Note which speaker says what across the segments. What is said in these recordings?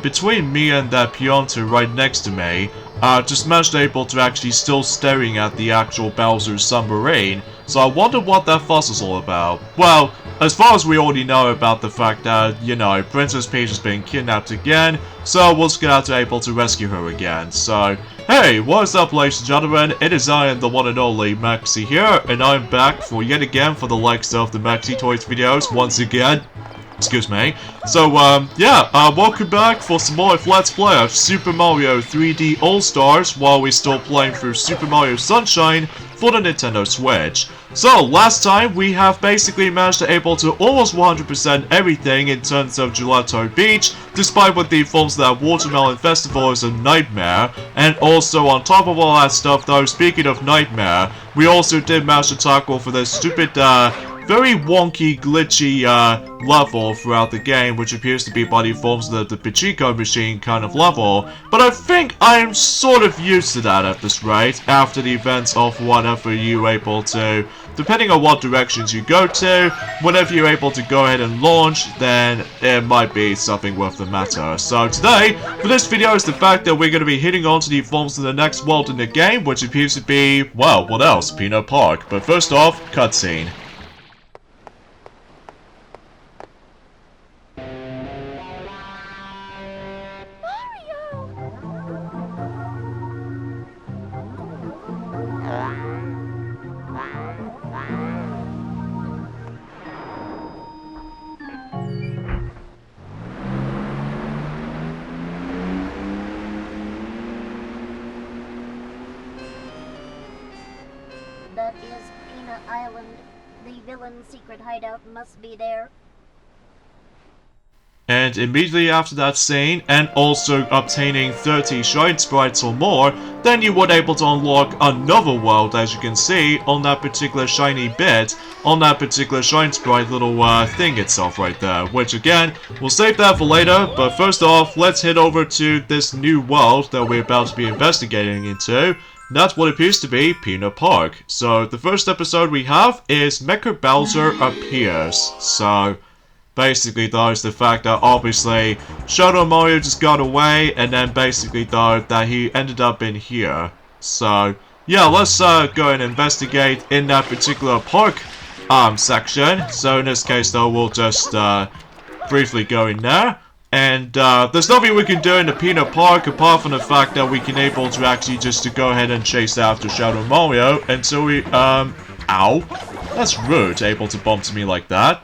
Speaker 1: between me and that Pianta right next to me, just managed able to actually still staring at the actual Bowser's submarine. So I wonder what that fuss is all about. Well, as far as we already know about the fact that, you know, Princess Peach has been kidnapped again, so we're just gonna have to able to rescue her again. So, hey, what's up ladies and gentlemen, it is I am the one and only Maxi here, and I'm back for yet again for the likes of the Maxi Toys videos once again. Excuse me. So, welcome back for some more Let's Play of Super Mario 3D All-Stars while we're still playing through Super Mario Sunshine for the Nintendo Switch. So, last time we have basically managed to able to almost 100% everything in terms of Gelato Beach, despite what the informs that Watermelon Festival is a nightmare. And also on top of all that stuff though, speaking of nightmare, we also did manage to tackle for this stupid, very wonky, glitchy level throughout the game, which appears to be by the forms of the Pachinko machine kind of level. But I think I am sort of used to that at this rate, after the events of whatever you're able to, depending on what directions you go to, whenever you're able to go ahead and launch, then it might be something worth the matter. So today, for this video, is the fact that we're going to be hitting on to the forms of the next world in the game, which appears to be, well, what else? Peanut Park. But first off, cutscene.
Speaker 2: That is Peanut Island. The villain's secret hideout must be there.
Speaker 1: And immediately after that scene, and also obtaining 30 Shine Sprites or more, then you were able to unlock another world, as you can see, on that particular shiny bit, on that particular Shine Sprite little thing itself right there. Which again, we'll save that for later, but first off, let's head over to this new world that we're about to be investigating into. That's what appears to be Peanut Park. So the first episode we have is Mecha Bowser Appears. So basically though is the fact that obviously Shadow Mario just got away, and then basically though that he ended up in here. So yeah, let's go and investigate in that particular park section. So in this case though, we'll just briefly go in there. And there's nothing we can do in the Peanut Park apart from the fact that we can able to actually just to go ahead and chase after Shadow Mario until we, ow. That's rude, able to bump to me like that.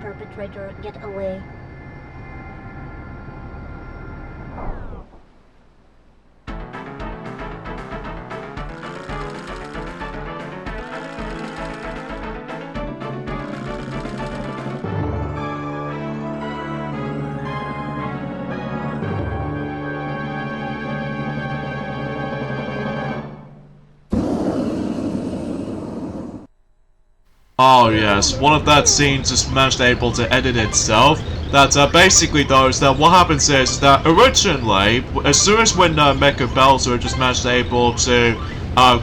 Speaker 2: Perpetrator get away.
Speaker 1: Oh yes, one of that scenes just managed able to edit itself. That basically though is that what happens is that originally, as soon as when Mecha Bowser just managed able to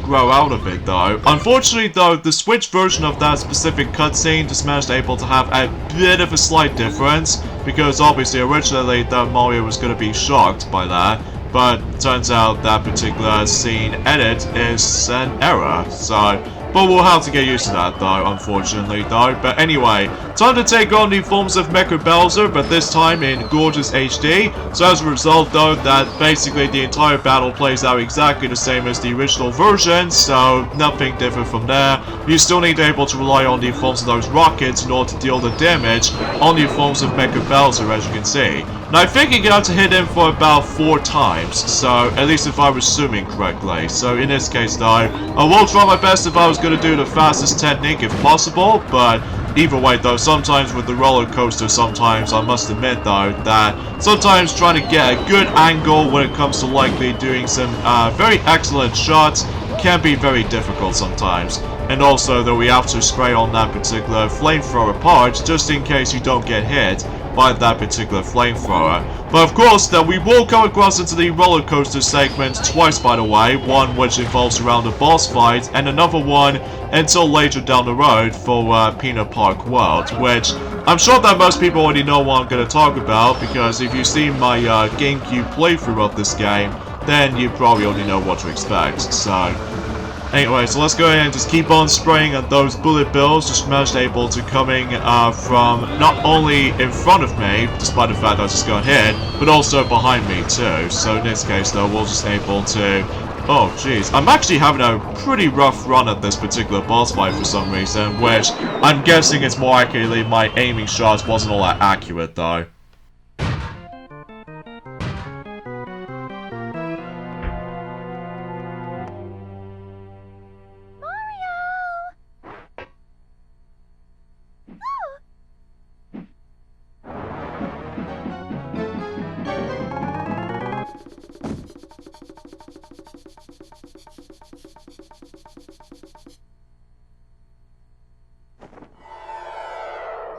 Speaker 1: grow out of it though, unfortunately though the Switch version of that specific cutscene just managed able to have a bit of a slight difference, because obviously originally that Mario was going to be shocked by that, but turns out that particular scene edit is an error. So but we'll have to get used to that though, unfortunately though. But anyway, time to take on the forms of Mecha Bowser, but this time in gorgeous HD. So as a result though, that basically the entire battle plays out exactly the same as the original version, so nothing different from there. You still need to be able to rely on the forms of those rockets in order to deal the damage on the forms of Mecha Bowser, as you can see. And I think you're going to have to hit him for about 4 times, so at least if I was assuming correctly. So in this case though, I will try my best if I was going to do the fastest technique if possible, but Either way though, sometimes with the roller coaster, sometimes I must admit though that sometimes trying to get a good angle when it comes to likely doing some very excellent shots can be very difficult sometimes. And also though, we have to spray on that particular flamethrower part just in case you don't get hit by that particular flamethrower. But of course that we will come across into the roller coaster segment twice, by the way, one which involves around a boss fight and another one until later down the road for Peanut Park World, which I'm sure that most people already know what I'm going to talk about, because if you've seen my GameCube playthrough of this game, then you probably already know what to expect. So anyway, so let's go ahead and just keep on spraying at those bullet bills, just managed able to coming from not only in front of me, despite the fact that I just got hit, but also behind me too. So in this case though, we're just able to... Oh jeez, I'm actually having a pretty rough run at this particular boss fight for some reason, which I'm guessing it's more accurately my aiming shots wasn't all that accurate though.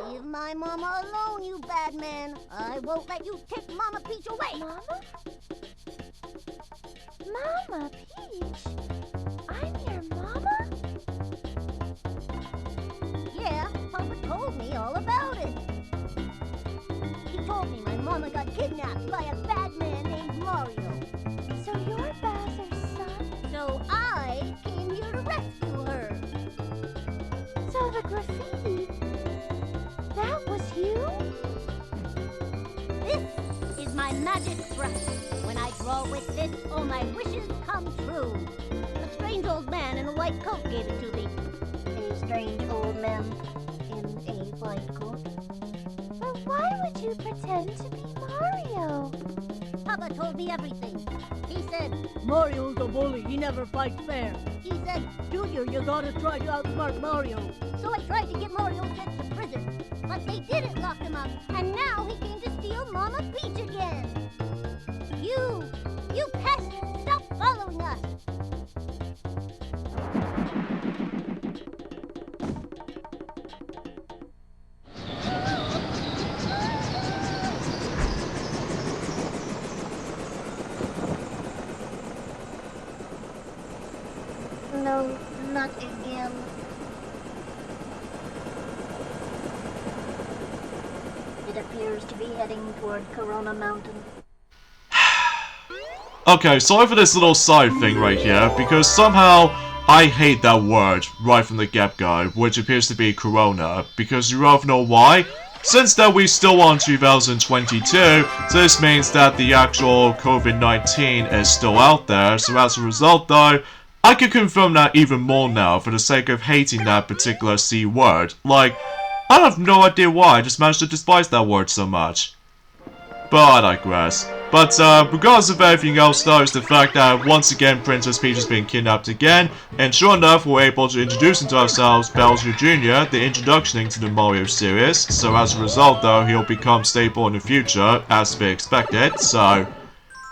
Speaker 2: Leave my mama alone, you bad man. I won't let you take Mama Peach away.
Speaker 3: Mama? Mama Peach? I'm your mama?
Speaker 2: Yeah, Papa told me all about it. He told me my mama got kidnapped by a bad man named Mario.
Speaker 3: So you're Bowser's son?
Speaker 2: So I came here to rescue her.
Speaker 3: So the graffiti, that was you?
Speaker 2: This is my magic brush. When I draw with this, all my wishes come true. A strange old man in a white coat gave it to me. A strange old man in a white coat?
Speaker 3: But why would you pretend to be Mario?
Speaker 2: Papa told me everything. He said,
Speaker 4: Mario's a bully, he never fights fair.
Speaker 2: he said,
Speaker 4: Junior, you gotta try to outsmart Mario.
Speaker 2: so I tried to get Mario sent to prison. But they didn't lock him up, and now he came to steal Mama Peach again. You pest, stop following us. No, not again. It appears to be heading toward Corona Mountain.
Speaker 1: Okay, sorry for this little side thing right here, because somehow I hate that word right from the get-go, which appears to be Corona, because you both know why? Since that we still on 2022, so this means that the actual COVID-19 is still out there, so as a result though, I can confirm that even more now for the sake of hating that particular C word. Like, I have no idea why I just managed to despise that word so much. But I digress. But regardless of everything else though, is the fact that once again Princess Peach has been kidnapped again, and sure enough we're able to introduce into ourselves Bowser Jr., the introduction into the Mario series, so as a result though he'll become stable in the future, as to be expected, so...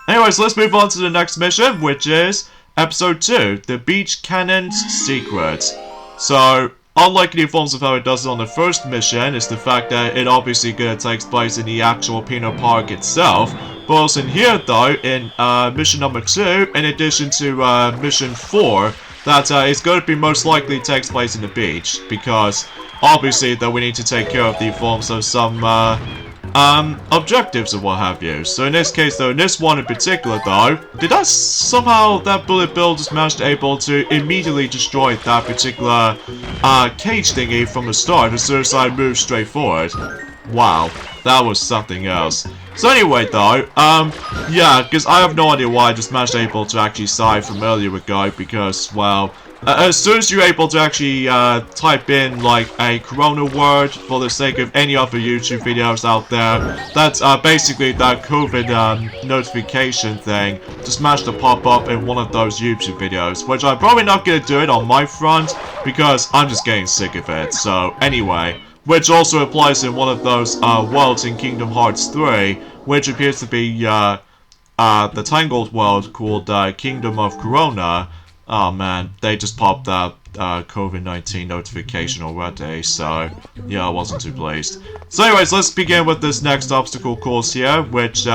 Speaker 1: Anyways, let's move on to the next mission, which is Episode 2, The Beach Cannon's Secret. So, unlike the forms of how it does it on the first mission, is the fact that it obviously takes place in the actual Peanut Park itself. But also in here though, in mission number 2, in addition to mission 4, that is going to be most likely takes place in the beach. Because obviously that we need to take care of the forms of some objectives or what have you. So in this case though, in this one in particular though, did that somehow, that bullet bill just managed to able to immediately destroy that particular cage thingy from the start as soon as I moved straight forward? Wow, that was something else. So anyway though, yeah, because I have no idea why I just managed to able to actually side from earlier ago, because, well, as soon as you're able to actually type in like a Corona word for the sake of any other YouTube videos out there, that's basically that COVID notification thing just managed to pop up in one of those YouTube videos, which I'm probably not going to do it on my front because I'm just getting sick of it. So anyway, which also applies in one of those worlds in Kingdom Hearts 3, which appears to be the Tangled world called Kingdom of Corona. Oh man, they just popped that COVID-19 notification already, so yeah, I wasn't too pleased. So anyways, let's begin with this next obstacle course here, which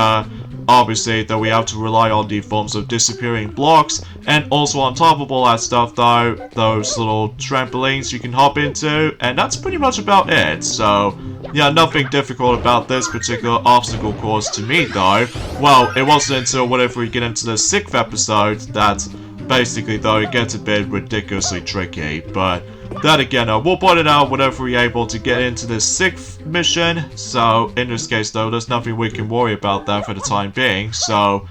Speaker 1: obviously though we have to rely on the forms of disappearing blocks, and also on top of all that stuff though, those little trampolines you can hop into, and that's pretty much about it. So yeah, nothing difficult about this particular obstacle course to me though. Well, it wasn't until whenever we get into the 6th episode that basically though it gets a bit ridiculously tricky, but that again, we'll point it out whenever we're able to get into the 6th mission. So in this case though, there's nothing we can worry about that for the time being. So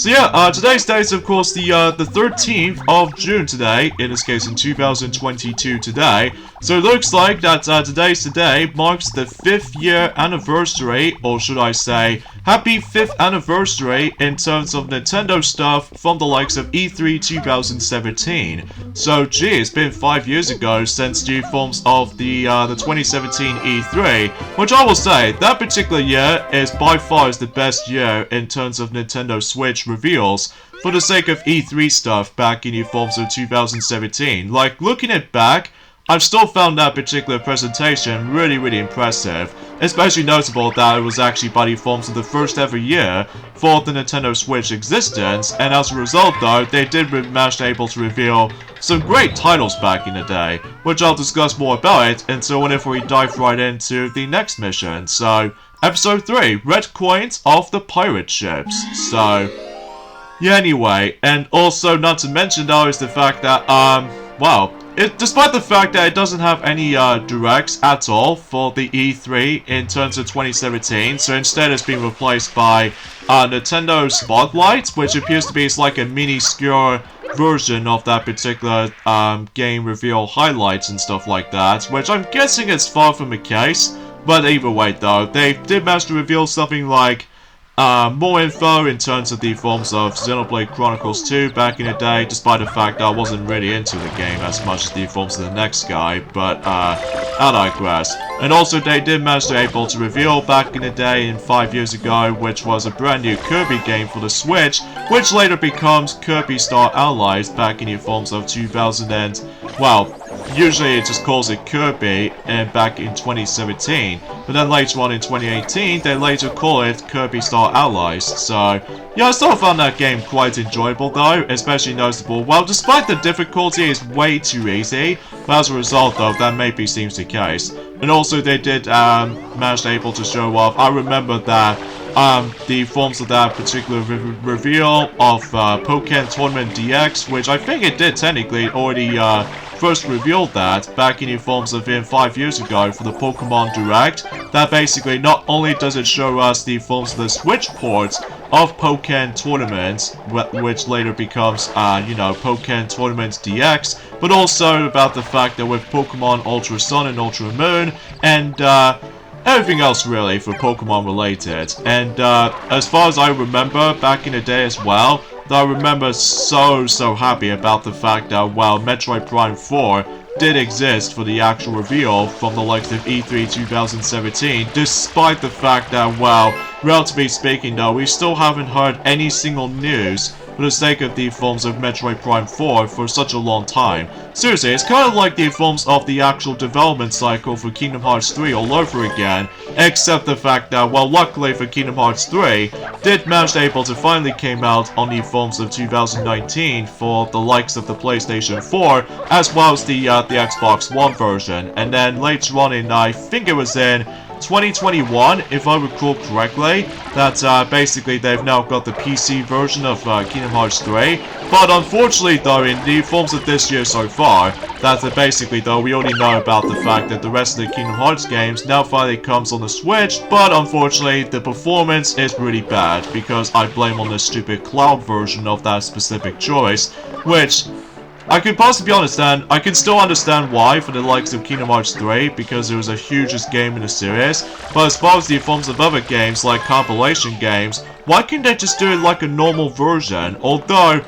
Speaker 1: yeah, today's date is of course the 13th of June today, in this case in 2022 today. So it looks like that today's today marks the 5th year anniversary, or should I say, happy 5th anniversary in terms of Nintendo stuff from the likes of E3 2017. So gee, it's been 5 years ago since the forms of the 2017 E3, which I will say, that particular year is by far the best year in terms of Nintendo Switch reveals, for the sake of E3 stuff back in the forms of 2017. Like, looking it back, I've still found that particular presentation really impressive, especially notable that it was actually by the forms of the first ever year for the Nintendo Switch existence, and as a result though, they did manage able to reveal some great titles back in the day, which I'll discuss more about it until whenever we dive right into the next mission. So, Episode 3, Red Coins of the Pirate Ships. So, yeah, anyway, and also not to mention though is the fact that, well, despite the fact that it doesn't have any directs at all for the E3 in terms of 2017, so instead it's been replaced by Nintendo Spotlight, which appears to be like a mini-skewer version of that particular game reveal highlights and stuff like that, which I'm guessing is far from the case. But either way though, they did manage to reveal something like more info in terms of the forms of Xenoblade Chronicles 2 back in the day, despite the fact that I wasn't really into the game as much as the forms of the next guy, but I digress. And also they did manage to able to reveal back in the day, in 5 years ago, which was a brand new Kirby game for the Switch, which later becomes Kirby Star Allies back in the forms of 2000 and, well, usually it just calls it Kirby, and back in 2017, but then later on in 2018 they later call it Kirby Star Allies. So yeah, I still found that game quite enjoyable though, especially noticeable. Well, despite the difficulty is way too easy, but as a result though, that maybe seems the case. And also they did manage able to show off, I remember that the forms of that particular reveal of Pokken Tournament DX, which I think it did technically already first revealed that back in the forms of 5 years ago for the Pokemon Direct, that basically not only does it show us the forms of the Switch ports of Pokken Tournament, which later becomes, you know, Pokken Tournament DX, but also about the fact that with Pokemon Ultra Sun and Ultra Moon, and everything else really for Pokemon related. And as far as I remember back in the day as well, I remember so happy about the fact that, well, Metroid Prime 4 did exist for the actual reveal from the likes of E3 2017, despite the fact that, well, relatively speaking though, we still haven't heard any single news for the sake of the forms of Metroid Prime 4 for such a long time. Seriously, it's kind of like the forms of the actual development cycle for Kingdom Hearts 3 all over again, except the fact that, well, luckily for Kingdom Hearts 3, did manage able to finally came out on the forms of 2019 for the likes of the PlayStation 4, as well as the Xbox One version, and then later on in, I think it was in 2021, if I recall correctly, that basically they've now got the PC version of Kingdom Hearts 3. But unfortunately though, in the forms of this year so far, that basically though we already know about the fact that the rest of the Kingdom Hearts games now finally comes on the Switch, but unfortunately the performance is really bad, because I blame on the stupid cloud version of that specific choice, which I could possibly understand. I can still understand why for the likes of Kingdom Hearts 3, because it was the hugest game in the series, but as far as the forms of other games like compilation games, why can't they just do it like a normal version? Although,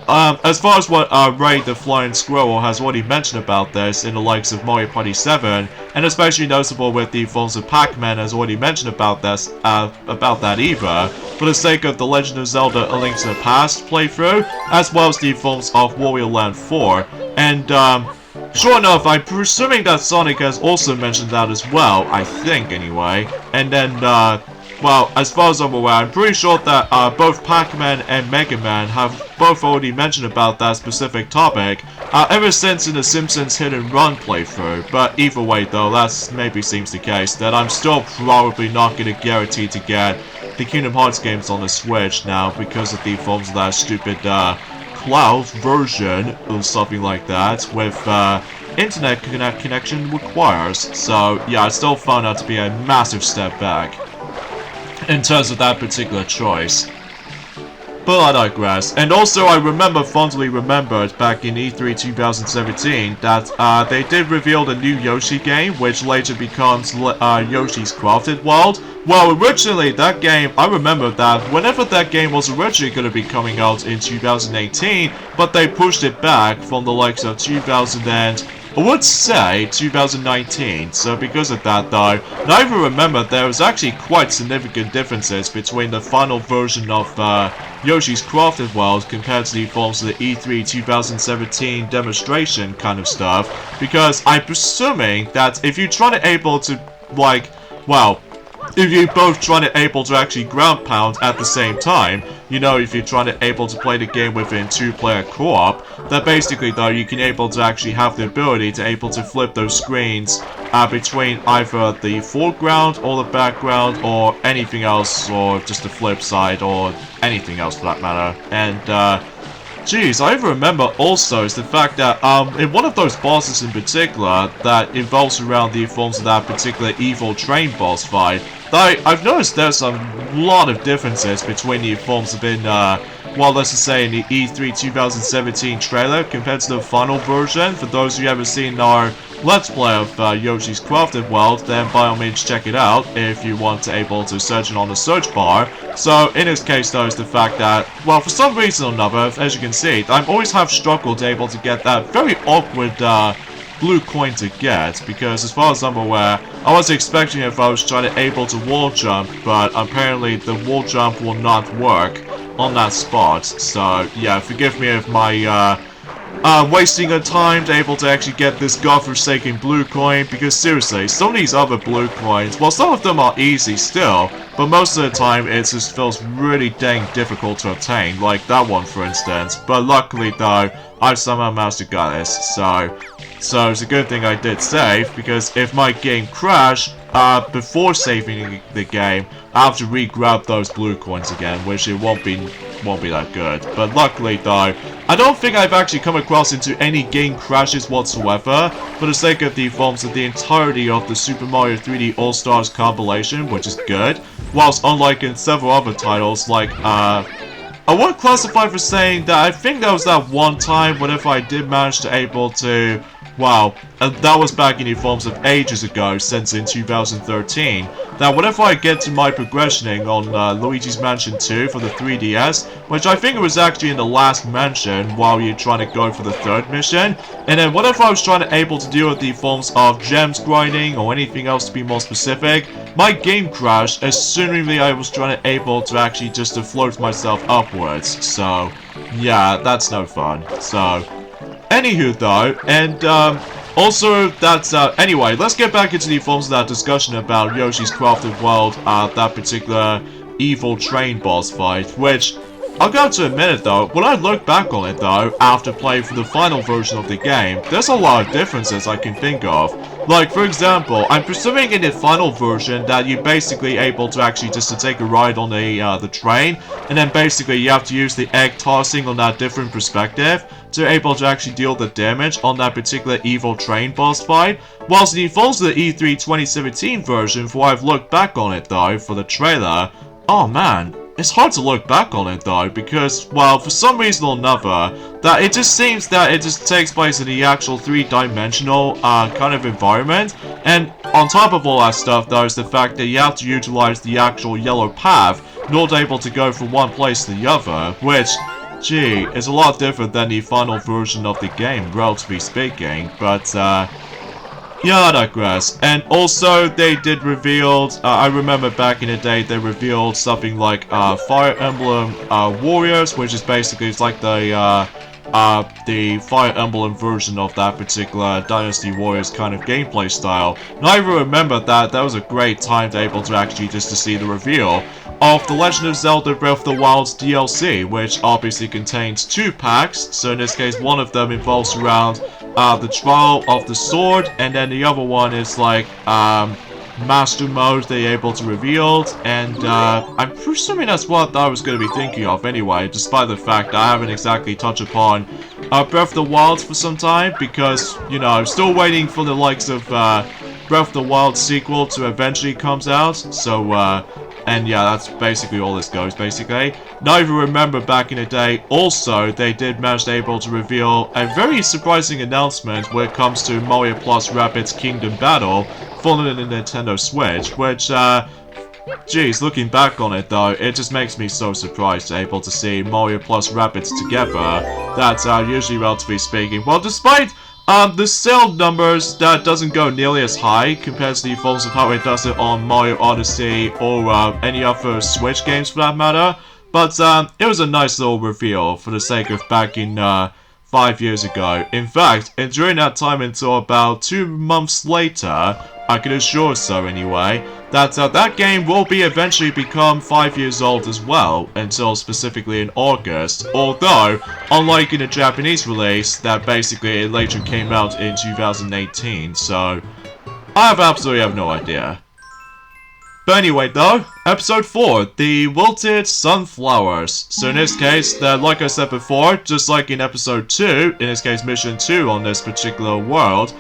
Speaker 1: as far as what Ray the Flying Squirrel has already mentioned about this in the likes of Mario Party 7, and especially noticeable with the forms of Pac-Man has already mentioned about this, about that either, for the sake of the Legend of Zelda: A Link to the Past playthrough, as well as the forms of Wario Land 4, and sure enough, I'm presuming that Sonic has also mentioned that as well, I think anyway, and then well, as far as I'm aware, I'm pretty sure that both Pac-Man and Mega Man have both already mentioned about that specific topic ever since in the Simpsons Hit and Run playthrough. But either way though, that maybe seems the case, that I'm still probably not going to guarantee to get the Kingdom Hearts games on the Switch now because of the forms of that stupid cloud version or something like that with internet connection requires. So yeah, I still found that to be a massive step back in terms of that particular choice. But I digress. And also I fondly remembered back in E3 2017 that they did reveal the new Yoshi game, which later becomes Yoshi's Crafted World. Well, originally that game, I remember that whenever that game was originally going to be coming out in 2018, but they pushed it back from the likes of 2019, so because of that though, I even remember there was actually quite significant differences between the final version of Yoshi's Crafted World compared to the forms of the E3 2017 demonstration kind of stuff, because I'm presuming that if you're trying to able to, like, well, if you're both trying to able to actually ground pound at the same time, you know, if you're trying to able to play the game within 2-player co-op, that basically though you can able to actually have the ability to able to flip those screens between either the foreground or the background or anything else, or just the flip side or anything else for that matter. And geez, I even remember also is the fact that in one of those bosses in particular that involves around the forms of that particular evil train boss fight, I've noticed there's a lot of differences between the forms of in well, let's just say in the E3 2017 trailer compared to the final version. For those who haven't seen our Let's Play of Yoshi's Crafted World, then by all means check it out if you want to able to search it on the search bar. So in this case though is the fact that, well, for some reason or another, as you can see, I always have struggled to able to get that very awkward blue coin to get, because as far as I'm aware, I was expecting if I was trying to able to wall jump, but apparently the wall jump will not work on that spot. So yeah, forgive me if my wasting of time to able to actually get this godforsaken blue coin, because seriously, some of these other blue coins, well, some of them are easy still, but most of the time it just feels really dang difficult to obtain, like that one for instance. But luckily though, I've somehow managed to get this, so it's a good thing I did save, because if my game crashed before saving the game, I have to re-grab those blue coins again, which it won't be that good. But luckily though, I don't think I've actually come across into any game crashes whatsoever, for the sake of the forms of the entirety of the Super Mario 3D All-Stars compilation, which is good, whilst unlike in several other titles like I won't classify for saying that I think there was that one time whenever I did manage to able to, wow, and that was back in the forms of ages ago, since in 2013, that whenever I get to my progressioning on Luigi's Mansion 2 for the 3DS, which I think it was actually in the last mansion while you're trying to go for the third mission, and then whenever I was trying to able to deal with the forms of gems grinding or anything else to be more specific, my game crashed as soon as I was trying to able to actually just to float myself upwards. So yeah, that's no fun. So anywho though, and also that's anyway, let's get back into the forms of that discussion about Yoshi's Crafted World, that particular evil train boss fight, which I'll go to admit it though, when I look back on it though, after playing for the final version of the game, there's a lot of differences I can think of. Like, for example, I'm presuming in the final version that you're basically able to actually just to take a ride on the train, and then basically you have to use the egg tossing on that different perspective to able to actually deal the damage on that particular evil train boss fight. Whilst the forms of the E3 2017 version, for what I've looked back on it though, for the trailer, oh man, it's hard to look back on it though, because, well, for some reason or another, that it just seems that it just takes place in the actual three-dimensional kind of environment, and on top of all that stuff though is the fact that you have to utilize the actual yellow path in order to able to go from one place to the other, which gee, it's a lot different than the final version of the game, relatively speaking, but, yeah, I digress. And also, they did reveal, I remember back in the day, they revealed something like, Fire Emblem, Warriors, which is basically, it's like the Fire Emblem version of that particular Dynasty Warriors kind of gameplay style. And I even remember that was a great time to able to actually just to see the reveal of The Legend of Zelda Breath of the Wild's DLC, which obviously contains 2 packs. So in this case, one of them involves around the Trial of the Sword, and then the other one is like Master Mode they're able to reveal, and I'm presuming that's what I was going to be thinking of anyway, despite the fact that I haven't exactly touched upon Breath of the Wild for some time, because, you know, I'm still waiting for the likes of Breath of the Wild sequel to eventually comes out, so, and yeah, that's basically all this goes, basically. Now, if you remember back in the day, also, they did manage to able to reveal a very surprising announcement when it comes to Mario Plus Rabbids Kingdom Battle, following the Nintendo Switch, which, geez, looking back on it though, it just makes me so surprised to able to see Mario Plus Rabbids together. That's usually, relatively speaking, well, despite the sale numbers, that doesn't go nearly as high compared to the forms of how it does it on Mario Odyssey or any other Switch games for that matter. But it was a nice little reveal for the sake of back in 5 years ago. In fact, and during that time until about 2 months later, I can assure so anyway, that that game will be eventually become 5 years old as well, until specifically in August, although, unlike in the Japanese release, that basically it later came out in 2018, so I absolutely have no idea. But anyway though, episode 4, the Wilted Sunflowers. So in this case, like I said before, just like in episode 2, in this case mission 2 on this particular world,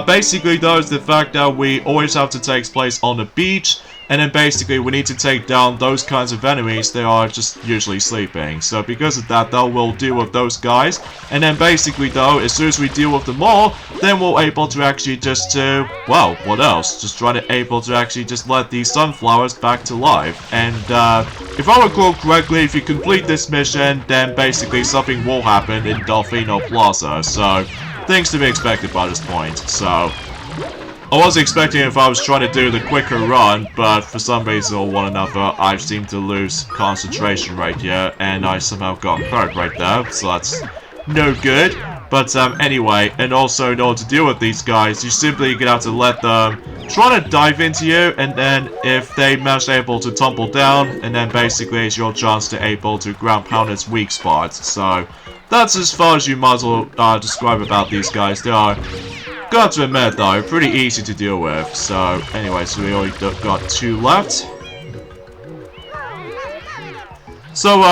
Speaker 1: basically though is the fact that we always have to take place on the beach, and then basically we need to take down those kinds of enemies that are just usually sleeping. So because of that though, we'll deal with those guys, and then basically though, as soon as we deal with them all, then we're able to actually just well, what else? Just try to able to actually just let these sunflowers back to life. And if I recall correctly, if you complete this mission, then basically something will happen in Delfino Plaza, so things to be expected by this point. So I was expecting if I was trying to do the quicker run, but for some reason or one another, I seem to lose concentration right here, and I somehow got hurt right there, so that's no good. But anyway, and also in order to deal with these guys, you simply have to let them try to dive into you, and then if they manage able to tumble down, and then basically it's your chance to able to ground pound its weak spots. So that's as far as you might as well describe about these guys. They are, got to admit though, pretty easy to deal with. So anyway, so we only got 2 left. So,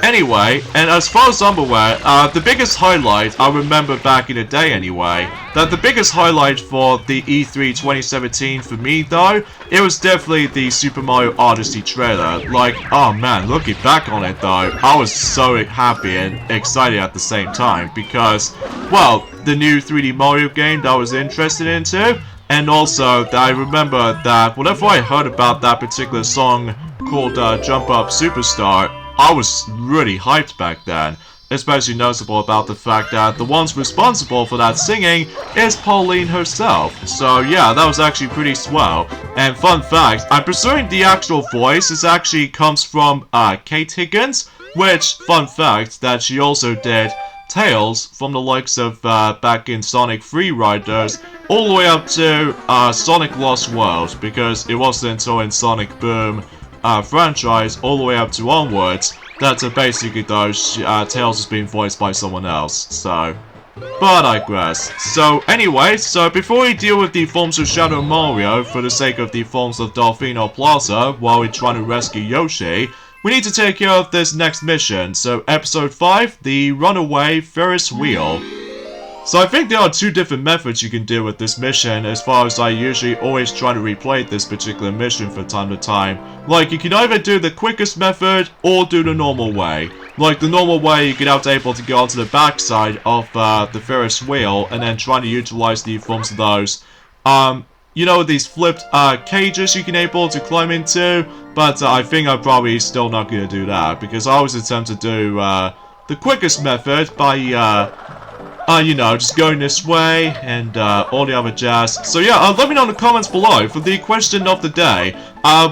Speaker 1: anyway, and as far as I'm aware, the biggest highlight, I remember back in the day anyway, that the biggest highlight for the E3 2017 for me though, it was definitely the Super Mario Odyssey trailer. Like, oh man, looking back on it though, I was so happy and excited at the same time, because, well, the new 3D Mario game that I was interested into, and also that I remember that whenever I heard about that particular song called Jump Up Superstar, I was really hyped back then, especially noticeable about the fact that the ones responsible for that singing is Pauline herself. So yeah, that was actually pretty swell. And fun fact, I'm presuming the actual voice actually comes from Kate Higgins, which, fun fact, that she also did Tails from the likes of back in Sonic Free Riders all the way up to Sonic Lost World, because it wasn't until in Sonic Boom franchise all the way up to onwards that basically those Tails has been voiced by someone else. So, but I digress. So anyway, so before we deal with the forms of Shadow Mario for the sake of the forms of Delfino Plaza while we're trying to rescue Yoshi, we need to take care of this next mission. So episode 5, the Runaway Ferris Wheel. So I think there are 2 different methods you can deal with this mission, as far as I usually always try to replay this particular mission from time to time. Like, you can either do the quickest method, or do the normal way. Like, the normal way, you can have to able to go onto the backside of the Ferris wheel, and then try to utilize the forms of those. You know, these flipped cages you can able to climb into, but I think I'm probably still not going to do that, because I always attempt to do the quickest method by, you know, just going this way and all the other jazz. So yeah, let me know in the comments below for the question of the day.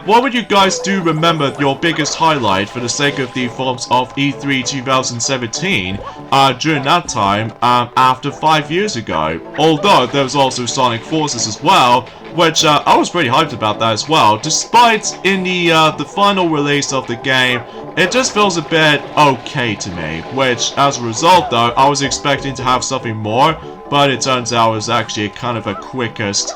Speaker 1: What would you guys do remember your biggest highlight for the sake of the forms of E3 2017 during that time after 5 years ago? Although there was also Sonic Forces as well, which I was pretty hyped about that as well. Despite in the final release of the game, it just feels a bit okay to me. Which, as a result though, I was expecting to have something more, but it turns out it was actually kind of a quickest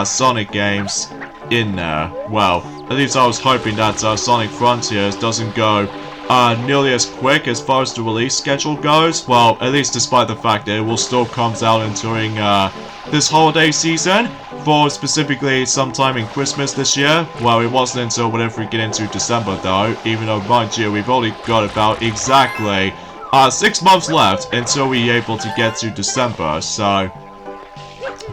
Speaker 1: Sonic games in there. Well, at least I was hoping that Sonic Frontiers doesn't go nearly as quick as far as the release schedule goes. Well, at least despite the fact that it will still comes out during this holiday season, for specifically sometime in Christmas this year. Well, it wasn't until whenever we get into December though, even though mind you, we've only got about exactly 6 months left until we're able to get to December, so...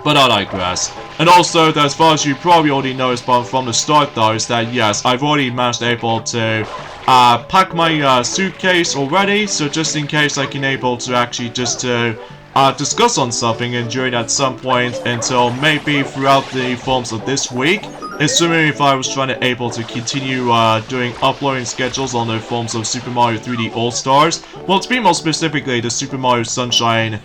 Speaker 1: But I digress. And also, as far as you probably already noticed from the start though, is that yes, I've already managed able to pack my suitcase already, so just in case I can able to actually just discuss on something and during at some point until maybe throughout the forms of this week, assuming if I was trying to able to continue doing uploading schedules on the forms of Super Mario 3D All-Stars. Well, to be more specifically, the Super Mario Sunshine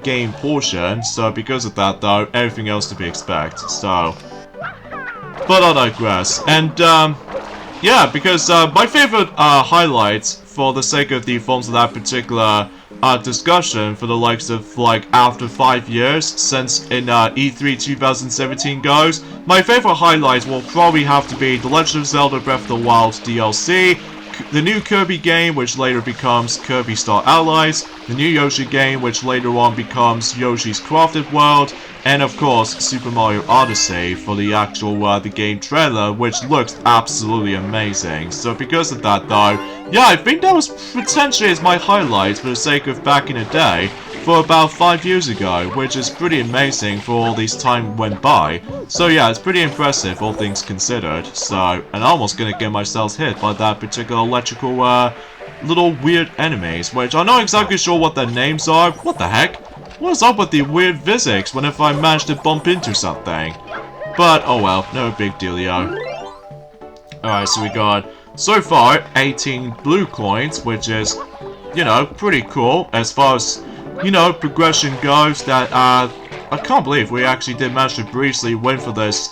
Speaker 1: game portion, so because of that though, everything else to be expected, so... But I digress, and yeah, because my favorite highlights, for the sake of the forms of that particular discussion, for the likes of, like, after 5 years since in E3 2017 goes, my favorite highlights will probably have to be The Legend of Zelda Breath of the Wild DLC, the new Kirby game, which later becomes Kirby Star Allies, the new Yoshi game, which later on becomes Yoshi's Crafted World, and of course, Super Mario Odyssey for the actual the game trailer, which looks absolutely amazing. So because of that though, yeah, I think that was potentially as my highlight for the sake of back in the day, for about 5 years ago, which is pretty amazing for all this time went by. So yeah, it's pretty impressive, all things considered. So, and I'm almost gonna get myself hit by that particular electrical, little weird enemies, which I'm not exactly sure what their names are. What the heck? What is up with the weird physics whenever I manage to bump into something? But, oh well, no big dealio. Alright, so we got, so far, 18 blue coins, which is, you know, pretty cool as far as, you know, progression goes. That, I can't believe we actually did manage to briefly win for this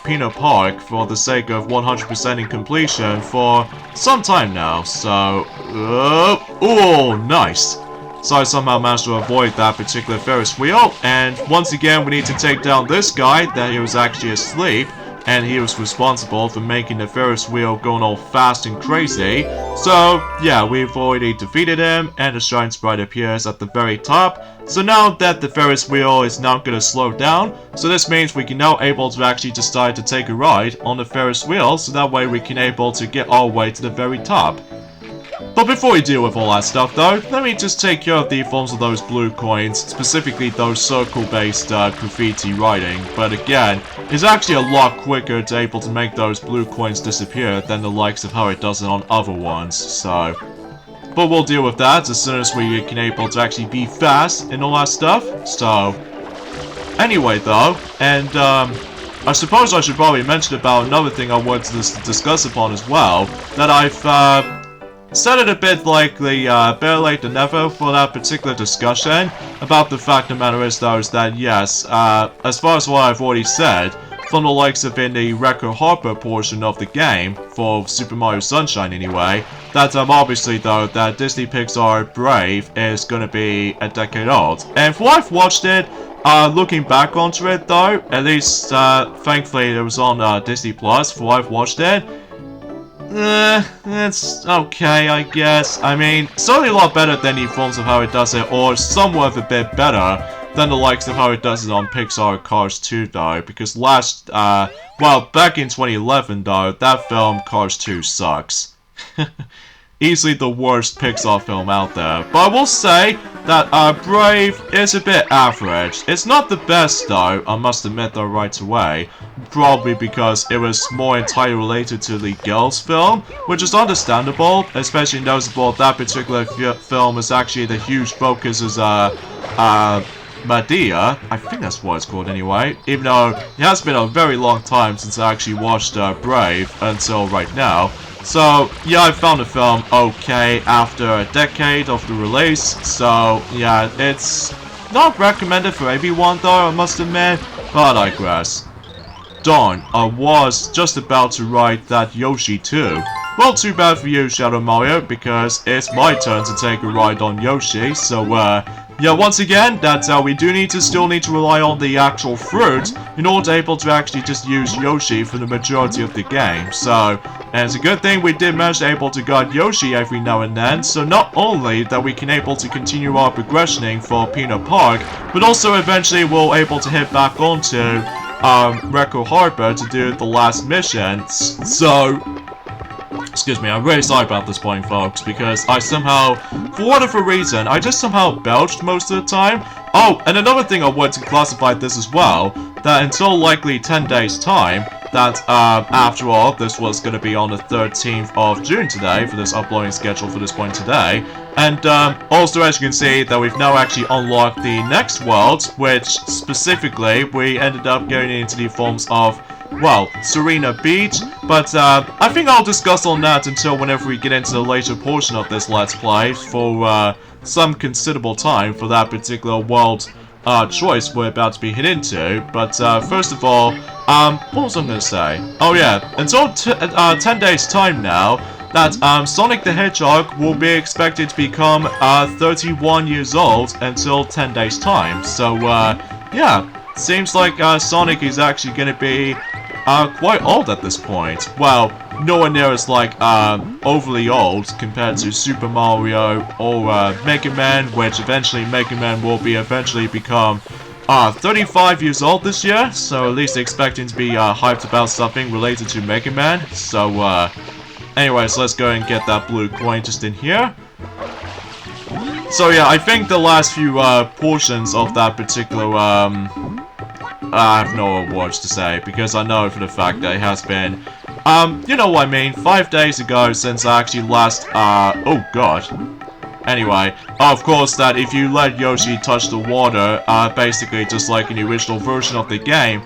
Speaker 1: Peanut Park for the sake of 100% in completion for some time now. So, oh, nice. So I somehow managed to avoid that particular Ferris wheel, and once again we need to take down this guy that he was actually asleep, and he was responsible for making the Ferris wheel going all fast and crazy. So yeah, we've already defeated him, and the Shine Sprite appears at the very top. So now that the Ferris wheel is now going to slow down, so this means we can now able to actually decide to take a ride on the Ferris wheel, so that way we can able to get our way to the very top. But before we deal with all that stuff though, let me just take care of the forms of those blue coins, specifically those circle-based graffiti writing. But again, it's actually a lot quicker to able to make those blue coins disappear than the likes of how it does it on other ones, so... But we'll deal with that as soon as we can able to actually be fast and all that stuff, so... Anyway though, and I suppose I should probably mention about another thing I wanted to discuss upon as well, that I've said it a bit like the better late than never for that particular discussion, about the fact of the matter is though is that yes, as far as what I've already said, from the likes of in the Record Harbor portion of the game, for Super Mario Sunshine anyway, that obviously though, that Disney Pixar Brave is gonna be a decade old. And for what I've watched it, looking back onto it though, at least thankfully it was on Disney Plus, for what I've watched it, it's okay, I guess. I mean, certainly a lot better than the forms of how it does it, or somewhat a bit better than the likes of how it does it on Pixar Cars 2, though, because well, back in 2011, though, that film, Cars 2, sucks. easily the worst Pixar film out there. But I will say that Brave is a bit average. It's not the best though, I must admit though right away. Probably because it was more entirely related to the Girls film, which is understandable, especially noticeable that particular film is actually the huge focus is Medea, I think that's what it's called anyway, even though it has been a very long time since I actually watched Brave until right now. So, yeah, I found the film okay after a decade of the release, so, yeah, it's not recommended for everyone though, I must admit, but I digress. Darn, I was just about to write that Yoshi too. Well, too bad for you, Shadow Mario, because it's my turn to take a ride on Yoshi, so, yeah, once again, that's how we still need to rely on the actual fruit in order to able to actually just use Yoshi for the majority of the game. So, and it's a good thing we did manage to able to guard Yoshi every now and then, so not only that we can able to continue our progressioning for Peanut Park, but also eventually we'll able to hit back onto Recco Harbor to do the last mission. So, excuse me, I'm really sorry about this point, folks, because I somehow, for whatever reason, I just somehow belched most of the time. Oh, and another thing I wanted to classify this as well, that until likely 10 days time, that, after all, this was going to be on the 13th of June today, for this uploading schedule for this point today, and, also as you can see, that we've now actually unlocked the next world, which, specifically, we ended up going into the forms of, well, Serena Beach, but I think I'll discuss on that until whenever we get into the later portion of this Let's Play for some considerable time for that particular world choice we're about to be hit into. But first of all, what was I going to say? Oh yeah, until 10 days time now, that Sonic the Hedgehog will be expected to become 31 years old until 10 days time. So yeah, seems like Sonic is actually going to be quite old at this point. Well, nowhere near as like overly old compared to Super Mario or Mega Man, which eventually Mega Man will be become 35 years old this year, so at least expecting to be hyped about something related to Mega Man. So anyways, let's go and get that blue coin just in here. So yeah, I think the last few portions of that particular I have no words to say, because I know for the fact that it has been, you know what I mean, 5 days ago since I actually last, oh god. Anyway, of course that if you let Yoshi touch the water, basically just like in the original version of the game,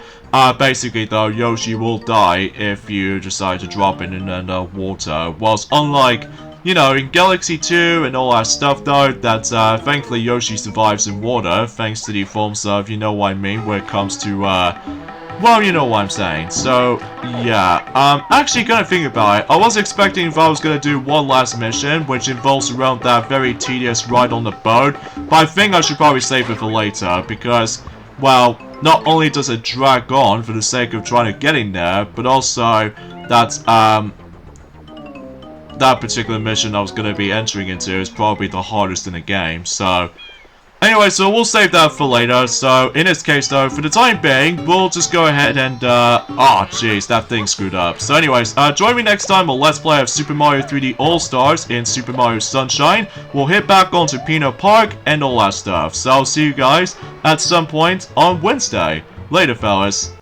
Speaker 1: basically though, Yoshi will die if you decide to drop it in the water, whilst unlike, you know, in Galaxy 2 and all that stuff though, that thankfully Yoshi survives in water, thanks to the forms of, you know what I mean, when it comes to, well, you know what I'm saying. So, yeah, actually gonna think about it, I was expecting if I was gonna do one last mission, which involves around that very tedious ride on the boat, but I think I should probably save it for later, because, well, not only does it drag on for the sake of trying to get in there, but also that, that particular mission I was going to be entering into is probably the hardest in the game, so anyway, so we'll save that for later. So in this case though, for the time being, we'll just go ahead and oh jeez, that thing screwed up. So anyways, join me next time on Let's Play of Super Mario 3D All-Stars in Super Mario Sunshine. We'll hit back onto Peanut Park and all that stuff. So I'll see you guys at some point on Wednesday. Later, fellas.